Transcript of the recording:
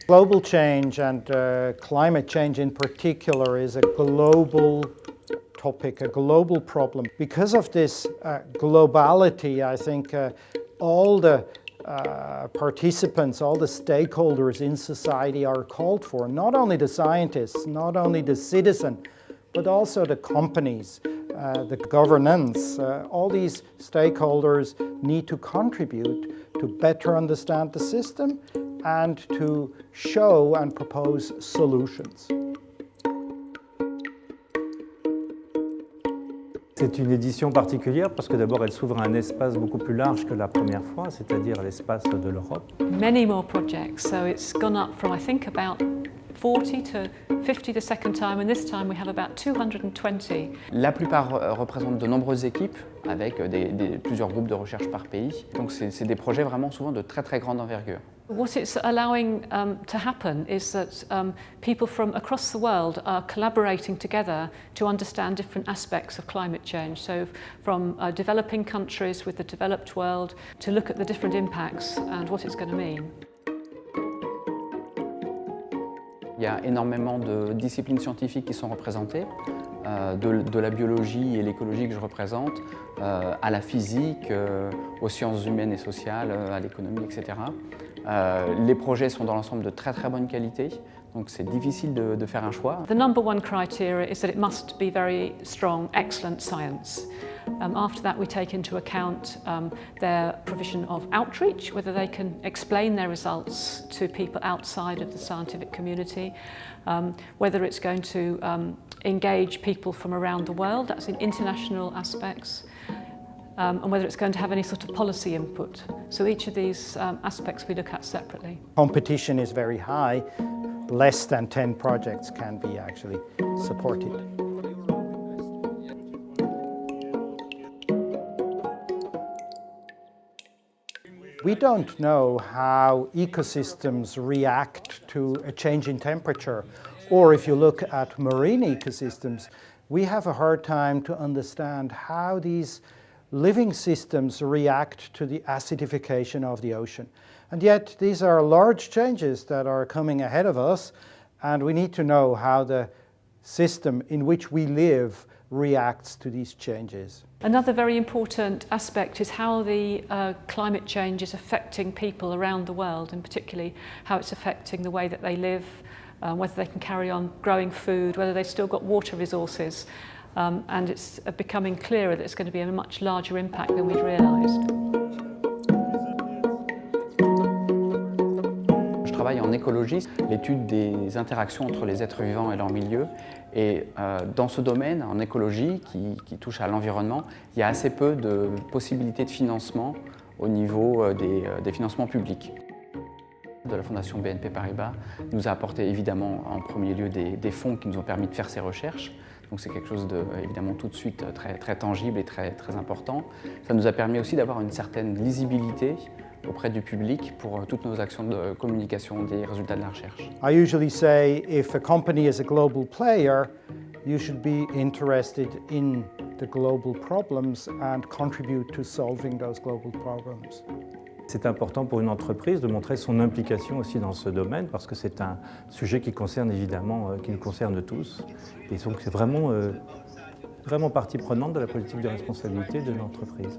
Global change and climate change in particular is a global topic, a global problem. Because of this globality, I think all the participants, all the stakeholders in society are called for, not only the scientists, not only the citizen, but also the companies, the governance. All these stakeholders need to contribute to better understand the system and to show and propose solutions. C'est une édition particulière parce que d'abord elle s'ouvre à un espace beaucoup plus large que la première fois, c'est-à-dire l'espace de l'Europe. Many more projects, so it's gone up from I think about 40 to 50 the second time, and this time we have about 220. La plupart représentent de nombreuses équipes avec plusieurs groupes de recherche par pays. Donc c'est des projets vraiment souvent de très très grande envergure. What it's allowing to happen is that people from across the world are collaborating together to understand different aspects of climate change. So from developing countries with the developed world to look at the different impacts and what it's going to mean. Il y a énormément de disciplines scientifiques qui sont représentées, de la biologie et l'écologie que je représente, à la physique, aux sciences humaines et sociales, à l'économie, etc. Les projets sont dans l'ensemble de très très bonne qualité, donc c'est difficile de faire un choix. The number one criteria is that it must be very strong, excellent science. After that, we take into account their provision of outreach, whether they can explain their results to people outside of the scientific community, whether it's going to engage people from around the world, that's in international aspects, and whether it's going to have any sort of policy input. So each of these aspects we look at separately. Competition is very high. Less than 10 projects can be actually supported. We don't know how ecosystems react to a change in temperature, or if you look at marine ecosystems, we have a hard time to understand how these living systems react to the acidification of the ocean. And yet these are large changes that are coming ahead of us, and we need to know how the system in which we live reacts to these changes. Another very important aspect is how the climate change is affecting people around the world, and particularly how it's affecting the way that they live, whether they can carry on growing food, whether they've still got water resources, and it's becoming clearer that it's going to be a much larger impact than we'd realised. Je travaille en écologie, l'étude des interactions entre les êtres vivants et leur milieu. Et dans ce domaine, en écologie, qui touche à l'environnement, il y a assez peu de possibilités de financement au niveau des financements publics. De la Fondation BNP Paribas nous a apporté évidemment en premier lieu des fonds qui nous ont permis de faire ces recherches. Donc c'est quelque chose de évidemment tout de suite très tangible et très important. Ça nous a permis aussi d'avoir une certaine lisibilité auprès du public pour toutes nos actions de communication des résultats de la recherche. I usually say if a company is a global player, you should be interested in the global problems and contribute to solving those global problems. C'est important pour une entreprise de montrer son implication aussi dans ce domaine parce que c'est un sujet qui concerne évidemment, qui nous concerne tous. Et donc c'est vraiment partie prenante de la politique de responsabilité de l'entreprise.